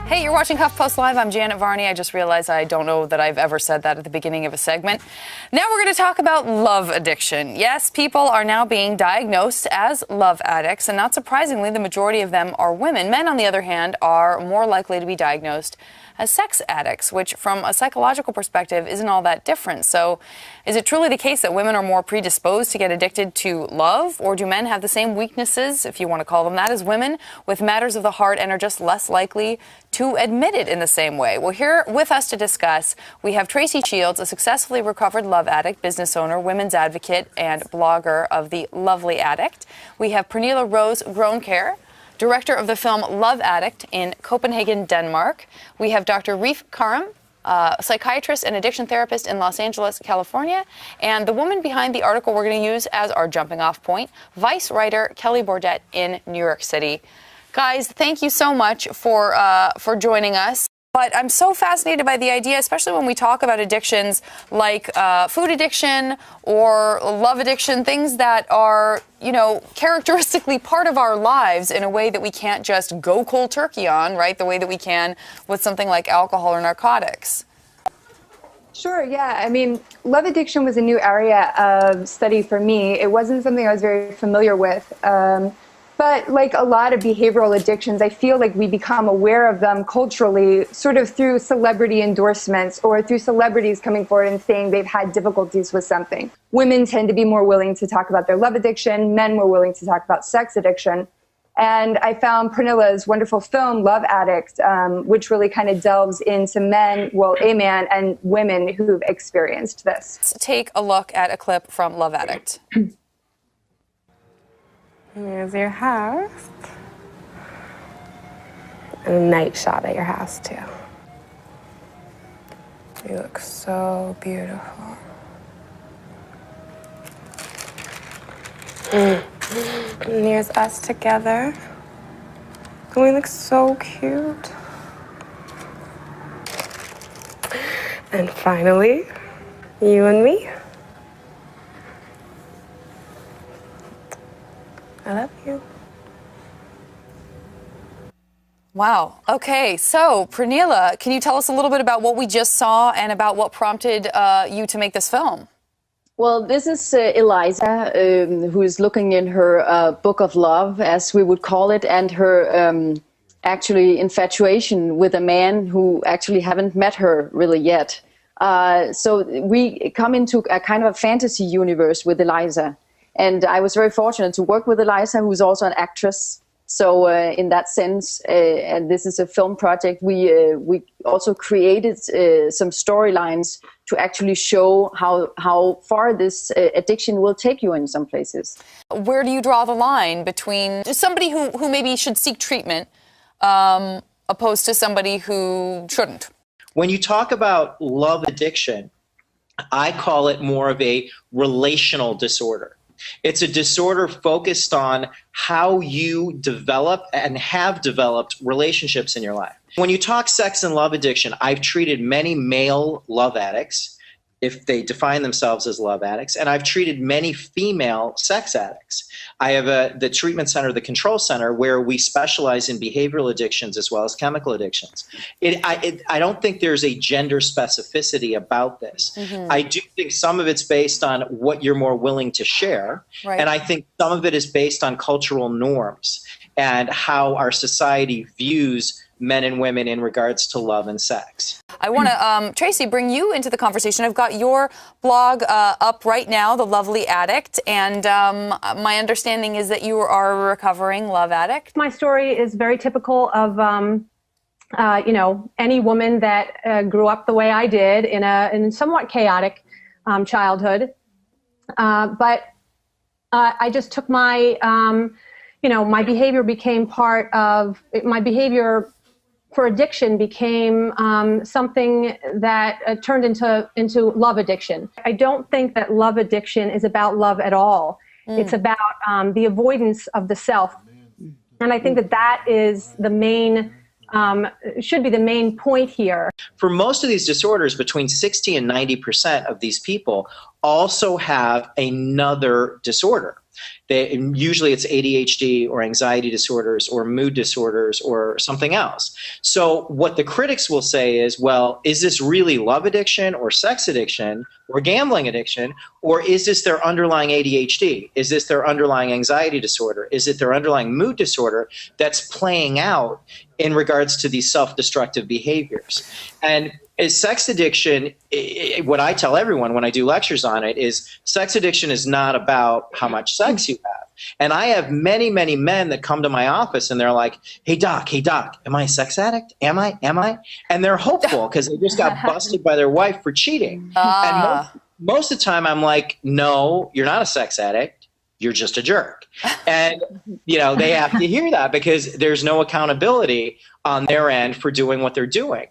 Hey, you're watching Huff Post Live. I'm Janet Varney. I just realized I don't know that I've ever said that at the beginning of a segment. Now we're going to talk about love addiction. Yes, people are now being diagnosed as love addicts, and not surprisingly, the majority of them are women. Men, on the other hand, are more likely to be diagnosed as sex addicts, which from a psychological perspective isn't all that different. So is it truly the case that women are more predisposed to get addicted to love, or do men have the same weaknesses, if you want to call them that, as women with matters of the heart and are just less likely to admit it in the same way? Well, here with us to discuss, we have Tracy Shields, a successfully recovered love addict, business owner, women's advocate, and blogger of The Lovely Addict. We have Pernille Rose Groenkær, director of the film Love Addict in Copenhagen, Denmark. We have Dr. Reef, a psychiatrist and addiction therapist in Los Angeles, California. And the woman behind the article we're going to use as our jumping off point, Vice writer Kelly Bordet in New York City. Guys, thank you so much for joining us. But I'm so fascinated by the idea, especially when we talk about addictions like food addiction or love addiction, things that are, you know, characteristically part of our lives in a way that we can't just go cold turkey on, right? The way that we can with something like alcohol or narcotics. Sure, yeah. I mean, love addiction was a new area of study for me. It wasn't something I was very familiar with. But like a lot of behavioral addictions, I feel like we become aware of them culturally sort of through celebrity endorsements or through celebrities coming forward and saying they've had difficulties with something. Women tend to be more willing to talk about their love addiction. Men were willing to talk about sex addiction. And I found Pernille's wonderful film, Love Addict, which really kind of delves into men, well, a man and women who've experienced this. Let's take a look at a clip from Love Addict. Here's your house. And a night shot at your house, too. You look so beautiful. And here's us together. And we look so cute. And finally, you and me. I love you. Wow. Okay. So, Pernille, can you tell us a little bit about what we just saw and about what prompted you to make this film? Well, this is Eliza, who is looking in her book of love, as we would call it, and her actually infatuation with a man who actually haven't met her really yet. So we come into a kind of a fantasy universe with Eliza. And I was very fortunate to work with Eliza, who's also an actress. So in that sense, and this is a film project, we also created some storylines to actually show how far this addiction will take you in some places. Where do you draw the line between somebody who maybe should seek treatment opposed to somebody who shouldn't? When you talk about love addiction, I call it more of a relational disorder. It's a disorder focused on how you develop and have developed relationships in your life. When you talk sex and love addiction, I've treated many male love addicts, if they define themselves as love addicts, and I've treated many female sex addicts. I have the treatment center, the control center, where we specialize in behavioral addictions as well as chemical addictions. I don't think there's a gender specificity about this. Mm-hmm. I do think some of it's based on what you're more willing to share, right. And I think some of it is based on cultural norms and how our society views men and women in regards to love and sex. I want to, Tracy, bring you into the conversation. I've got your blog up right now, The Lovely Addict, and my understanding is that you are a recovering love addict. My story is very typical of, you know, any woman that grew up the way I did in a somewhat chaotic childhood. But I just took my, you know, my behavior became part of, my behavior for addiction became something that turned into love addiction. I don't think that love addiction is about love at all. It's about the avoidance of the self. And I think that that is the main, should be the main point here. For most of these disorders, between 60 and 90% of these people also have another disorder. Usually it's ADHD or anxiety disorders or mood disorders or something else. So what the critics will say is, well, is this really love addiction or sex addiction or gambling addiction, or is this their underlying ADHD? Is this their underlying anxiety disorder? Is it their underlying mood disorder that's playing out in regards to these self-destructive behaviors? And is sex addiction, what I tell everyone when I do lectures on it is sex addiction is not about how much sex you have. And I have many, many men that come to my office and they're like, hey doc, am I a sex addict? Am I? And they're hopeful because they just got busted by their wife for cheating. And most of the time I'm like, no, you're not a sex addict. You're just a jerk. And, they have to hear that because there's no accountability on their end for doing what they're doing.